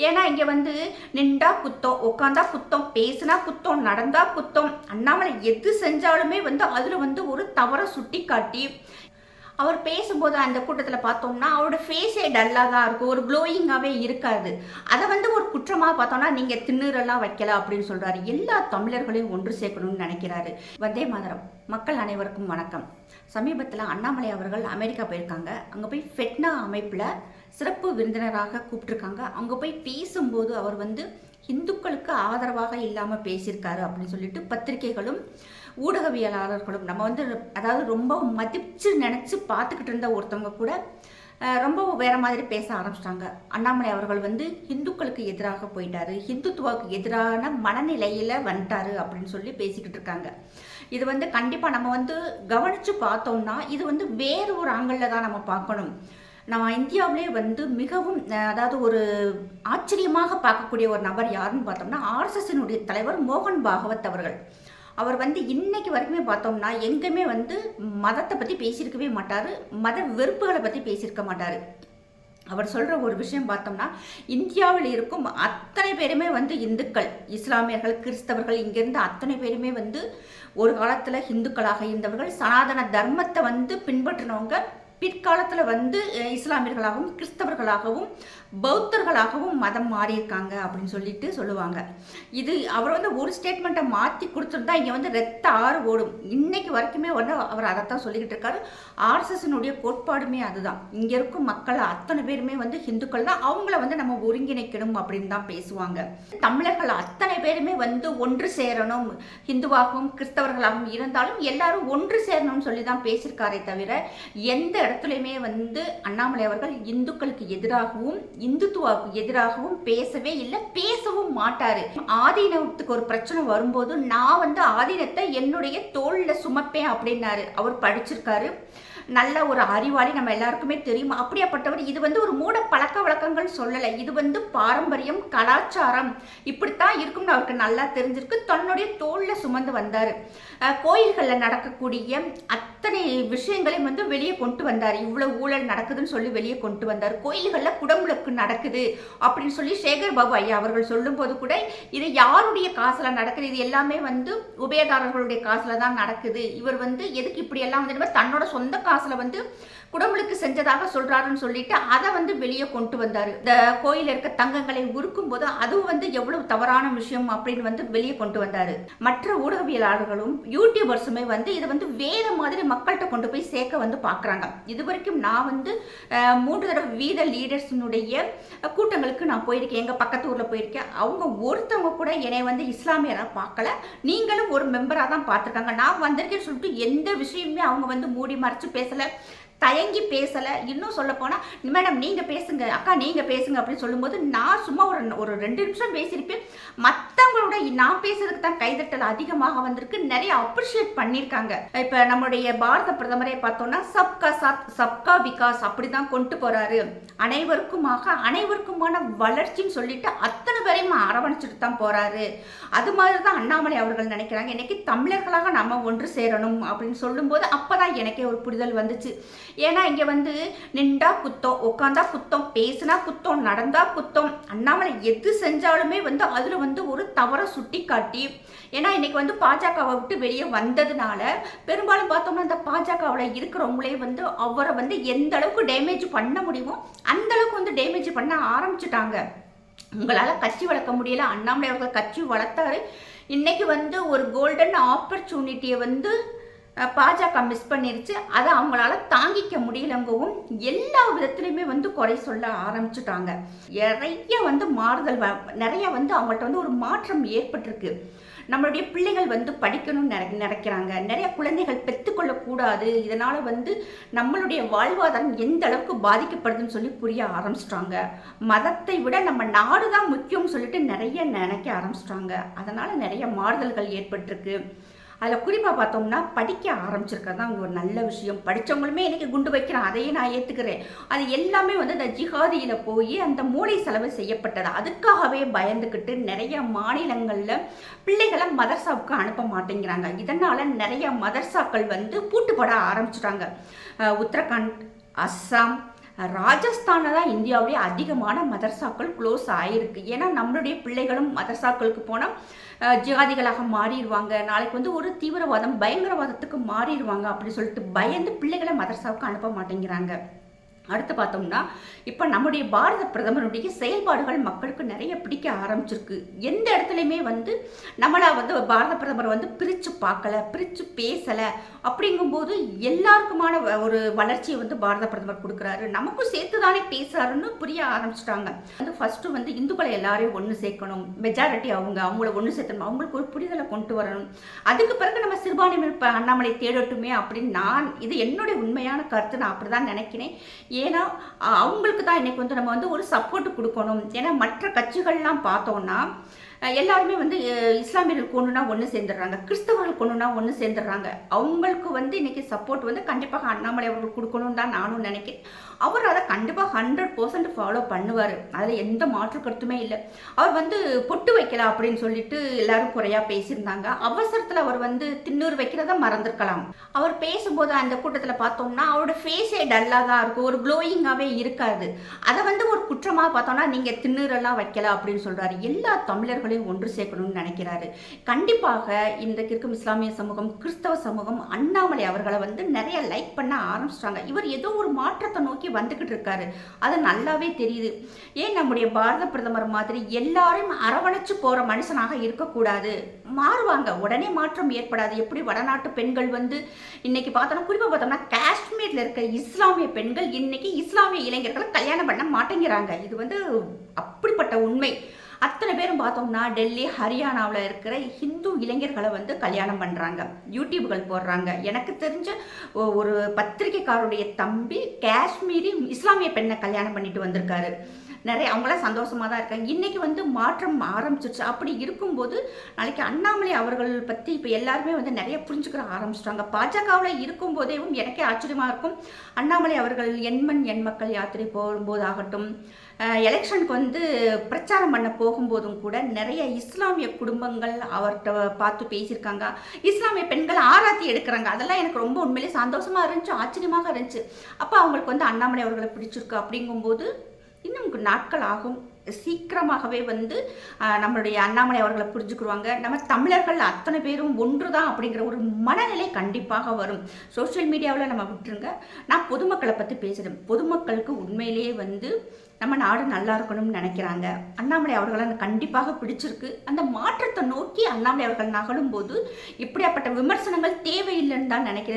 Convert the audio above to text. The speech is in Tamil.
ஏன்னா இங்கே வந்து நின்றா குத்தம், உட்காந்தா குத்தம், பேசுனா குத்தம், நடந்தா குத்தம். அண்ணாமலை எது செஞ்சாலுமே வந்து அதில் வந்து ஒரு தவறை சுட்டி காட்டி அவர் பேசும்போது அந்த கூட்டத்தில் பார்த்தோம்னா அவரோட ஃபேஸே டல்லாக தான் இருக்கும், ஒரு க்ளோயிங்காகவே இருக்காது. அதை வந்து ஒரு குற்றமாக பார்த்தோம்னா நீங்கள் திண்ணூரெல்லாம் வைக்கல அப்படின்னு சொல்கிறாரு. எல்லா தமிழர்களையும் ஒன்று சேர்க்கணும்னு நினைக்கிறாரு. வந்தே மாதரம். மக்கள் அனைவருக்கும் வணக்கம். சமீபத்தில் அண்ணாமலை அவர்கள் அமெரிக்கா போயிருக்காங்க. அங்கே போய் ஃபெட்னா அமைப்பில் சிறப்பு விருந்தினராக கூப்பிட்டுருக்காங்க. அங்கே போய் பேசும்போது அவர் வந்து இந்துக்களுக்கு ஆதரவாக இல்லாமல் பேசியிருக்காரு அப்படின்னு சொல்லிட்டு பத்திரிகைகளும் ஊடகவியலாளர்களும் நம்ம வந்து அதாவது ரொம்ப மதிச்சு நினச்சி பார்த்துக்கிட்டு இருந்த ஒருத்தவங்க கூட ரொம்ப வேற மாதிரி பேச ஆரம்பிச்சிட்டாங்க. அண்ணாமலை அவர்கள் வந்து இந்துக்களுக்கு எதிராக போயிட்டாரு, இந்துத்துவாவுக்கு எதிரான மனநிலையில் வந்துட்டாரு அப்படின்னு சொல்லி பேசிக்கிட்டு இருக்காங்க. இது வந்து கண்டிப்பாக நம்ம வந்து கவனித்து பார்த்தோம்னா இது வந்து வேறு ஒரு ஆங்கிளில் தான் நம்ம பார்க்கணும். நம்ம இந்தியாவிலே வந்து மிகவும் அதாவது ஒரு ஆச்சரியமாக பார்க்கக்கூடிய ஒரு நபர் யாருன்னு பார்த்தோம்னா ஆர்எஸ்எஸ்னுடைய தலைவர் மோகன் பாகவத் அவர்கள். அவர் வந்து இன்னைக்கு வரைக்குமே பார்த்தோம்னா எங்கேயுமே வந்து மதத்தை பற்றி பேசியிருக்கவே மாட்டார், மத வெறுப்புகளை பற்றி பேசியிருக்க மாட்டார். அவர் சொல்கிற ஒரு விஷயம் பார்த்தோம்னா இந்தியாவில் இருக்கும் அத்தனை பேருமே வந்து இந்துக்கள், இஸ்லாமியர்கள், கிறிஸ்தவர்கள், இங்கேருந்து அத்தனை பேருமே வந்து ஒரு காலத்தில் இந்துக்களாக இருந்தவர்கள், சனாதன தர்மத்தை வந்து பின்பற்றினவங்க பிற்காலத்தில் வந்து இஸ்லாமியர்களாகவும் கிறிஸ்தவர்களாகவும் பௌத்தர்களாகவும் மதம் மாறியிருக்காங்க அப்படின்னு சொல்லிட்டு சொல்லுவாங்க. இது அவர் வந்து ஒரு ஸ்டேட்மெண்ட்டை மாற்றி கொடுத்துருந்தா இங்கே வந்து ரத்த ஆறு ஓடும். இன்னைக்கு வரைக்குமே வந்து அவர் அதைத்தான் சொல்லிக்கிட்டு இருக்காரு. ஆர்எஸ்எஸ்னுடைய கோட்பாடுமே அதுதான். இங்கே இருக்கும் மக்கள் அத்தனை பேருமே வந்து ஹிந்துக்கள் தான், அவங்கள வந்து நம்ம ஒருங்கிணைக்கணும் அப்படின்னு தான் பேசுவாங்க. தமிழர்கள் அத்தனை பேருமே வந்து ஒன்று சேரணும், ஹிந்துவாகவும் கிறிஸ்தவர்களாகவும் இருந்தாலும் எல்லாரும் ஒன்று சேரணும்னு சொல்லி தான் பேசியிருக்காரே தவிர எந்த இடத்துலையுமே வந்து அண்ணாமலை அவர்கள் இந்துக்களுக்கு எதிராகவும் இந்துத்துவாவுக்கு எதிராகவும் பேசவே இல்லை, பேசவும் மாட்டாரு. ஆதீனத்துக்கு ஒரு பிரச்சனை வரும்போது நான் வந்து ஆதீனத்தை என்னுடைய தோல்ல சுமப்பேன் அப்படின்னாரு. அவர் படிச்சிருக்காரு, நல்ல ஒரு அறிவாளி, நம்ம எல்லாருக்குமே தெரியும். அப்படியாப்பட்டவர் இது வந்து ஒரு மூட பழக்க வழக்கங்கள் சொல்லலை, இது வந்து பாரம்பரியம், கலாச்சாரம், இப்படித்தான் இருக்கும்னு அவருக்கு நல்லா தெரிஞ்சிருக்கு. தன்னுடைய தோல்ல சுமந்து வந்தார். கோயில்களில் நடக்கக்கூடிய அத்தனை விஷயங்களையும் வந்து வெளியே கொண்டு வந்தார். இவ்வளவு ஊழல் நடக்குதுன்னு சொல்லி வெளியே கொண்டு வந்தார். கோயில்களில் குடமுழுக்கு நடக்குது அப்படின்னு சொல்லி சேகர் பாபு ஐயா அவர்கள் சொல்லும் போது கூட இது யாருடைய காசுல நடக்குது, இது எல்லாமே வந்து உபயதாரர்களுடைய காசுல தான் நடக்குது, இவர் வந்து எதுக்கு இப்படி எல்லாம் வந்து தன்னோட சொந்த காசுல வந்து குடமுழுக்கு செஞ்சதாக சொல்றாருன்னு சொல்லிட்டு அதை வந்து வெளியே கொண்டு வந்தாரு. இந்த கோயில் இருக்க தங்கங்களை உருக்கும் போது அதுவும் வந்து எவ்வளவு தவறான விஷயம் அப்படின்னு வந்து வெளியே கொண்டு வந்தாரு. மற்ற ஊடகவியலாளர்களும் யூடியூபர்ஸுமே வந்து இதை வந்து வேற மாதிரி மக்கள்கிட்ட கொண்டு போய் சேர்க்க வந்து பாக்குறாங்க. இது வரைக்கும் நான் வந்து 3 தடவை வீத லீடர்ஸினுடைய கூட்டங்களுக்கு நான் போயிருக்கேன், எங்க பக்கத்து ஊர்ல போயிருக்கேன். அவங்க ஒருத்தவங்க கூட என்னை வந்து இஸ்லாமியரா பார்க்கல, நீங்களும் ஒரு மெம்பரா தான் பார்த்துருக்காங்க. நான் வந்திருக்கேன்னு சொல்லிட்டு எந்த விஷயமுமே அவங்க வந்து மூடி மறைச்சு பேசல, தயங்கி பேசல. இன்னும் சொல்ல போனா மேடம் நீங்க பேசுங்க, அக்கா நீங்க பேசுங்க அப்படின்னு சொல்லும்போது நான் சும்மா ஒரு 2 நிமிஷம் பேசியிருப்பேன். மற்றவங்களோட நான் பேசுறதுக்கு தான் கைதட்டல் அதிகமாக வந்திருக்கு, நிறைய அப்ரிஷியேட் பண்ணியிருக்காங்க. இப்ப நம்மளுடைய பாரத பிரதமரை பார்த்தோம்னா சப்கா சாத் சப்கா விகாஸ் அப்படிதான் கொண்டு போறாரு, அனைவருக்குமான வளர்ச்சின்னு சொல்லிட்டு அத்தனை பேரையும் அரவணைச்சிட்டு தான் போறாரு. அது மாதிரி தான் அண்ணாமலை அவர்கள் நினைக்கிறாங்க. இன்னைக்கு தமிழர்களாக நம்ம ஒன்று சேரணும் அப்படின்னு சொல்லும்போது அப்பதான் எனக்கே ஒரு புரிதல் வந்துச்சு. ஏன்னா இங்க வந்து நின்றா குத்தம், உட்காந்தா குத்தம், பேசுனா குத்தம், நடந்தா குத்தம். அண்ணாமலை எது செஞ்சாலுமே வந்து அதுல வந்து ஒரு தவறை சுட்டி காட்டி, ஏன்னா இன்னைக்கு வந்து பாஜகவை விட்டு வெளியே வந்ததுனால பெரும்பாலும் பார்த்தோம்னா இந்த பாஜகவில் இருக்கிறவங்களே வந்து அவரை வந்து எந்த அளவுக்கு டேமேஜ் பண்ண முடியுமோ அந்த அளவுக்கு வந்து டேமேஜ் பண்ண ஆரம்பிச்சுட்டாங்க. உங்களால் கட்சி வளர்க்க முடியல, அண்ணாமலை அவர்கள் கட்சி வளர்த்தாரு. இன்னைக்கு வந்து ஒரு கோல்டன் ஆப்பர்ச்சுனிட்டியை வந்து பாஜக மிஸ் பண்ணிருச்சு. அதை அவங்களால தாங்கிக்க முடியலங்கவும் எல்லா விதத்துலையுமே வந்து குறை சொல்ல ஆரம்பிச்சுட்டாங்க. நிறைய வந்து மாறுதல், நிறைய வந்து அவங்கள்ட்ட வந்து ஒரு மாற்றம் ஏற்பட்டிருக்கு. நம்மளுடைய பிள்ளைகள் வந்து படிக்கணும்னு நினைக்கிறாங்க, நிறைய குழந்தைகள் பெற்றுக்கொள்ளக்கூடாது, இதனால வந்து நம்மளுடைய வாழ்வாதாரம் எந்த அளவுக்கு பாதிக்கப்படுதுன்னு சொல்லி புரிய ஆரம்பிச்சிட்டாங்க. மதத்தை விட நம்ம நாடு தான் முக்கியம்னு சொல்லிட்டு நிறைய நினைக்க ஆரம்பிச்சிட்டாங்க. அதனால நிறைய மாறுதல்கள் ஏற்பட்டிருக்கு. அதில் குறிப்பாக பார்த்தோம்னா படிக்க ஆரம்பிச்சிருக்கிறது தான் ஒரு நல்ல விஷயம். படித்தவங்களுமே இன்றைக்கி குண்டு வைக்கிறேன், அதையே நான் ஏற்றுக்கிறேன். அது எல்லாமே வந்து இந்த ஜிஹாதியில் போய் அந்த மூளை செலவு செய்யப்பட்டது. அதுக்காகவே பயந்துக்கிட்டு நிறைய மாநிலங்களில் பிள்ளைகளை மதர்சாவுக்கு அனுப்ப மாட்டேங்கிறாங்க. இதனால் நிறைய மதர்சாக்கள் வந்து பூட்டுப்பட ஆரம்பிச்சிட்டாங்க. உத்தரகாண்ட், அஸ்ஸாம், ராஜஸ்தானில் தான் இந்தியாவிலேயே அதிகமான மதரசாக்கள் க்ளோஸ் ஆகிருக்கு. ஏன்னா நம்மளுடைய பிள்ளைகளும் மதரசாக்களுக்கு போனால் ஜிகாதிகளாக மாறிடுவாங்க, நாளைக்கு வந்து ஒரு தீவிரவாதம் பயங்கரவாதத்துக்கு மாறிடுவாங்க அப்படின்னு சொல்லிட்டு பயந்து பிள்ளைகளை மதரசாவுக்கு அனுப்ப மாட்டேங்கிறாங்க. அடுத்து பார்த்தோம்னா இப்போ நம்முடைய பாரத பிரதமருடைய செயல்பாடுகள் மக்களுக்கு நிறைய பிடிக்க ஆரம்பிச்சிருக்கு. எந்த இடத்துலையுமே வந்து நம்மளா வந்து பாரத பிரதமர் வந்து பிரித்து பார்க்கல, பிரித்து பேசலை. அப்படிங்கும்போது எல்லாருக்குமான ஒரு வளர்ச்சியை வந்து பாரத பிரதமர் கொடுக்குறாரு. நமக்கும் சேர்த்து தானே பேசுறாருன்னு புரிய ஆரம்பிச்சிட்டாங்க. வந்து ஃபர்ஸ்ட்டு வந்து இந்துக்களை எல்லாரையும் ஒன்று சேர்க்கணும், மெஜாரிட்டி அவங்கள ஒன்று சேர்த்தணும், அவங்களுக்கு ஒரு புரிதலை கொண்டு வரணும். அதுக்கு பிறகு நம்ம சிறுபான்மையினர் அண்ணாமலை தேடட்டுமே அப்படின்னு இது என்னுடைய உண்மையான கருத்து. நான் அப்படி தான் நினைக்கிறேன். ஏன்னா அவங்களுக்கு தான் இன்னைக்கு வந்து நம்ம வந்து ஒரு சப்போர்ட் கொடுக்கணும். ஏன்னா மற்ற கட்சிகள்லாம் பார்த்தோம்னா எல்லாருமே வந்து இஸ்லாமியர்கள் கொண்டுனா ஒன்று சேர்ந்துடுறாங்க, கிறிஸ்தவர்கள் கொண்டுனா ஒன்று சேர்ந்துடுறாங்க. அவங்களுக்கு வந்து இன்னைக்கு சப்போர்ட் வந்து கண்டிப்பாக அண்ணாமலை அவர்கள் கொடுக்கணும்னு தான் நானும் நினைக்கிறேன். அவர் அதை கண்டிப்பாக 100% ஃபாலோ பண்ணுவார், அதில் எந்த மாற்று கருத்துமே இல்லை. அவர் வந்து பொட்டு வைக்கல அப்படின்னு சொல்லிட்டு எல்லாரும் குறையா பேசியிருந்தாங்க. அவசரத்தில் அவர் வந்து திண்ணூறு வைக்கிறத மறந்துருக்கலாம். அவர் பேசும்போது அந்த கூட்டத்தில் பார்த்தோம்னா அவரோட ஃபேஸே டல்லாக தான் இருக்கும், ஒரு க்ளோயிங்காகவே இருக்காது. அதை வந்து ஒரு குற்றமாக பார்த்தோம்னா நீங்கள் திண்ணூரெல்லாம் வைக்கல அப்படின்னு சொல்கிறாரு. எல்லா தமிழர்களும் ஒன்று சேர்க்கணும்னு நினைக்கிறாரு. கண்டிப்பாக இன்றைக்கு இருக்கும் இஸ்லாமிய சமூகம், கிறிஸ்தவ சமூகம் அண்ணாமலை அவர்களை வந்து நிறைய லைக் பண்ண ஆரம்பிச்சிட்டாங்க. இவர் ஏதோ ஒரு மாற்றத்தை நோக்கி வந்துகிட்டு இருக்காரு, அது நல்லாவே தெரியுது. ஏன் நம்முடைய பாரத பிரதமர் மாதிரி எல்லாரும் அரவணைச்சு போற மனுஷனாக இருக்கக்கூடாது, மாறுவாங்க, உடனே மாற்றம் ஏற்படாது. எப்படி வடநாட்டு பெண்கள் வந்து இன்னைக்கு பார்த்தோம்னா, குறிப்பாக பார்த்தோம்னா காஷ்மீர்ல இருக்க இஸ்லாமிய பெண்கள் இன்னைக்கு இஸ்லாமிய இளைஞர்களை கல்யாணம் பண்ண மாட்டேங்கிறாங்க. இது வந்து அப்படிப்பட்ட உண்மை. அத்தனை பேரும் பார்த்தோம்னா டெல்லி, ஹரியானாவில் இருக்கிற ஹிந்து இளைஞர்களை வந்து கல்யாணம் பண்ணுறாங்க, யூடியூப்கள் போடுறாங்க. எனக்கு தெரிஞ்ச ஒரு பத்திரிகைக்காரருடைய தம்பி காஷ்மீரி இஸ்லாமிய பெண்ணை கல்யாணம் பண்ணிட்டு வந்திருக்காரு. நிறைய அவங்களாம் சந்தோஷமாக தான் இருக்காங்க. இன்றைக்கி வந்து மாற்றம் ஆரம்பிச்சிருச்சு. அப்படி இருக்கும்போது நாளைக்கு அண்ணாமலை அவர்கள் பற்றி இப்போ எல்லாருமே வந்து நிறைய புரிஞ்சுக்கிற ஆரம்பிச்சிட்டாங்க. பாஜகவில் இருக்கும்போதேவும் எனக்கே ஆச்சரியமாக இருக்கும். அண்ணாமலை அவர்கள் எண்மண் எண்மக்கள் யாத்திரை போகும்போதாகட்டும், எலெக்ஷனுக்கு வந்து பிரச்சாரம் பண்ண போகும்போதும் கூட நிறைய இஸ்லாமிய குடும்பங்கள் அவர்கிட்ட பார்த்து பேசியிருக்காங்க. இஸ்லாமிய பெண்கள் ஆராத்தி எடுக்கிறாங்க. அதெல்லாம் எனக்கு ரொம்ப உண்மையிலேயே சந்தோஷமாக இருந்துச்சு, ஆச்சரியமாக இருந்துச்சு. அப்போ அவங்களுக்கு வந்து அண்ணாமலை அவர்களை பிடிச்சிருக்கு. அப்படிங்கும்போது இன்னும் நாட்கள் ஆகும், சீக்கிரமாகவே வந்து நம்மளுடைய அண்ணாமலை அவர்களை புரிஞ்சுக்குருவாங்க. நம்ம தமிழர்கள் அத்தனை பேரும் ஒன்று தான் அப்படிங்கிற ஒரு மனநிலை கண்டிப்பாக வரும். சோஷியல் மீடியாவில் நம்ம விட்டுருங்க, நான் பொதுமக்களை பற்றி பேசுகிறேன். பொதுமக்களுக்கு உண்மையிலேயே வந்து நம்ம நாடு நல்லா இருக்கணும்னு நினைக்கிறாங்க. அண்ணாமலை அவர்களை கண்டிப்பாக பிடிச்சிருக்கு. அந்த மாற்றத்தை நோக்கி அண்ணாமலை அவர்கள் நகலும் போது இப்படியாப்பட்ட விமர்சனங்கள் தேவையில்லைன்னு தான் நினைக்கிறேன்.